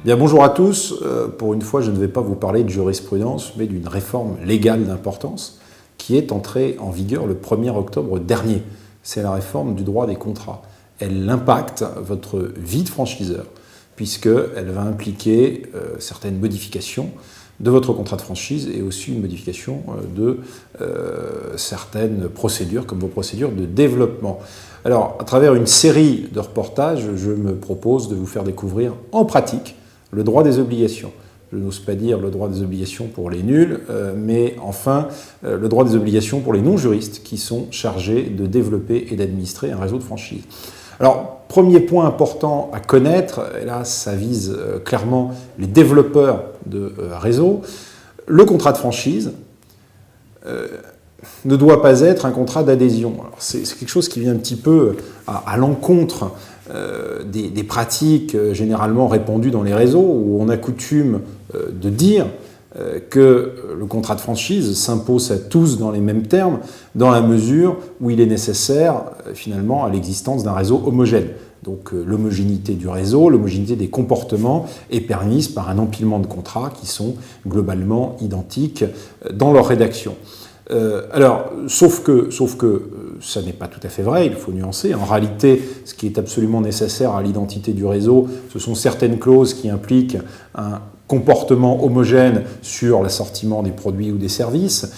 Bien, bonjour à tous. Pour une fois, je ne vais pas vous parler de jurisprudence, mais d'une réforme légale d'importance qui est entrée en vigueur le 1er octobre dernier. C'est la réforme du droit des contrats. Elle impacte votre vie de franchiseur, puisqu'elle va impliquer certaines modifications de votre contrat de franchise et aussi une modification de certaines procédures, comme vos procédures de développement. Alors, à travers une série de reportages, je me propose de vous faire découvrir en pratique le droit des obligations. Je n'ose pas dire le droit des obligations pour les nuls, mais enfin le droit des obligations pour les non-juristes qui sont chargés de développer et d'administrer un réseau de franchise. Alors, premier point important à connaître, et là ça vise clairement les développeurs de réseaux, le contrat de franchise ne doit pas être un contrat d'adhésion. C'est quelque chose qui vient un petit peu à l'encontre des pratiques généralement répandues dans les réseaux, où on a coutume de dire que le contrat de franchise s'impose à tous dans les mêmes termes, dans la mesure où il est nécessaire finalement à l'existence d'un réseau homogène. Donc l'homogénéité du réseau, l'homogénéité des comportements est permise par un empilement de contrats qui sont globalement identiques dans leur rédaction. Sauf que ça n'est pas tout à fait vrai, il faut nuancer. En réalité, ce qui est absolument nécessaire à l'identité du réseau, ce sont certaines clauses qui impliquent un comportement homogène sur l'assortiment des produits ou des services,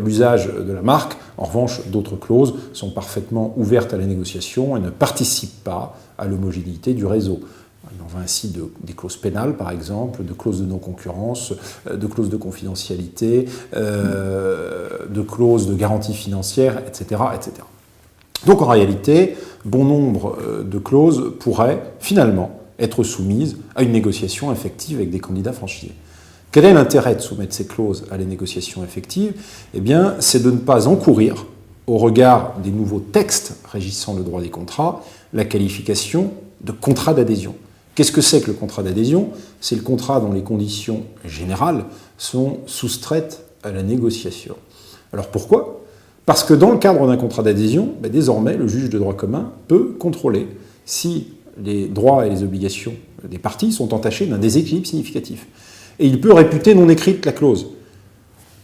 l'usage de la marque. En revanche, d'autres clauses sont parfaitement ouvertes à la négociation et ne participent pas à l'homogénéité du réseau. Il en va ainsi des clauses pénales, par exemple, de clauses de non-concurrence, de clauses de confidentialité, de clauses de garantie financière, etc., etc. Donc en réalité, bon nombre de clauses pourraient finalement être soumises à une négociation effective avec des candidats franchisés. Quel est l'intérêt de soumettre ces clauses à la négociation effective ? Eh bien, c'est de ne pas encourir, au regard des nouveaux textes régissant le droit des contrats, la qualification de contrat d'adhésion. Qu'est-ce que c'est que le contrat d'adhésion ? C'est le contrat dont les conditions générales sont soustraites à la négociation. Alors pourquoi ? Parce que dans le cadre d'un contrat d'adhésion, désormais, le juge de droit commun peut contrôler si les droits et les obligations des parties sont entachés d'un déséquilibre significatif. Et il peut réputer non écrite la clause.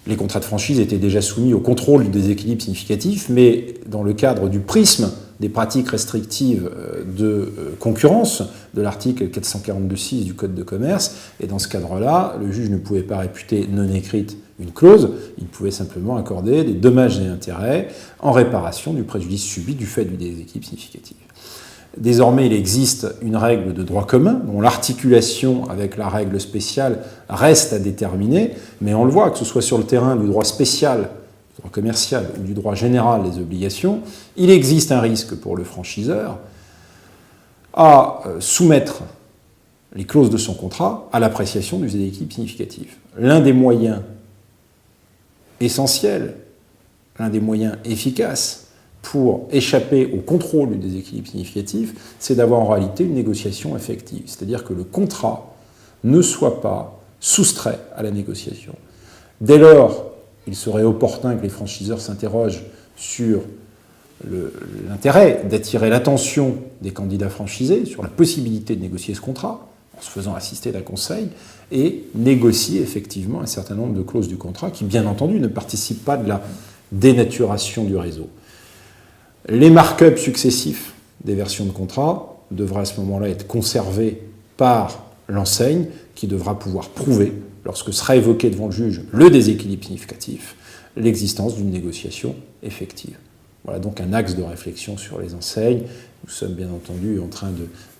Les contrats de franchise étaient déjà soumis au contrôle du déséquilibre significatif, mais dans le cadre du prisme des pratiques restrictives de concurrence de l'article 442.6 du Code de commerce, et dans ce cadre-là, le juge ne pouvait pas réputer non écrite une clause, il pouvait simplement accorder des dommages et intérêts en réparation du préjudice subi du fait du déséquilibre significatif. Désormais, il existe une règle de droit commun dont l'articulation avec la règle spéciale reste à déterminer, mais on le voit, que ce soit sur le terrain du droit spécial, du droit commercial ou du droit général des obligations, il existe un risque pour le franchiseur à soumettre les clauses de son contrat à l'appréciation du déséquilibre significatif. L'un des moyens essentiels, l'un des moyens efficaces pour échapper au contrôle du déséquilibre significatif, c'est d'avoir en réalité une négociation effective. C'est-à-dire que le contrat ne soit pas soustrait à la négociation. Dès lors, il serait opportun que les franchiseurs s'interrogent sur l'intérêt d'attirer l'attention des candidats franchisés sur la possibilité de négocier ce contrat, en se faisant assister d'un conseil, et négocier effectivement un certain nombre de clauses du contrat qui, bien entendu, ne participent pas de la dénaturation du réseau. Les markups successifs des versions de contrat devraient à ce moment-là être conservés par l'enseigne qui devra pouvoir prouver, lorsque sera évoqué devant le juge le déséquilibre significatif, l'existence d'une négociation effective. Voilà donc un axe de réflexion sur les enseignes. Nous sommes bien entendu en train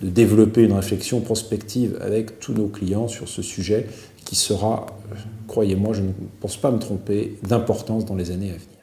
de développer une réflexion prospective avec tous nos clients sur ce sujet qui sera, croyez-moi, je ne pense pas me tromper, d'importance dans les années à venir.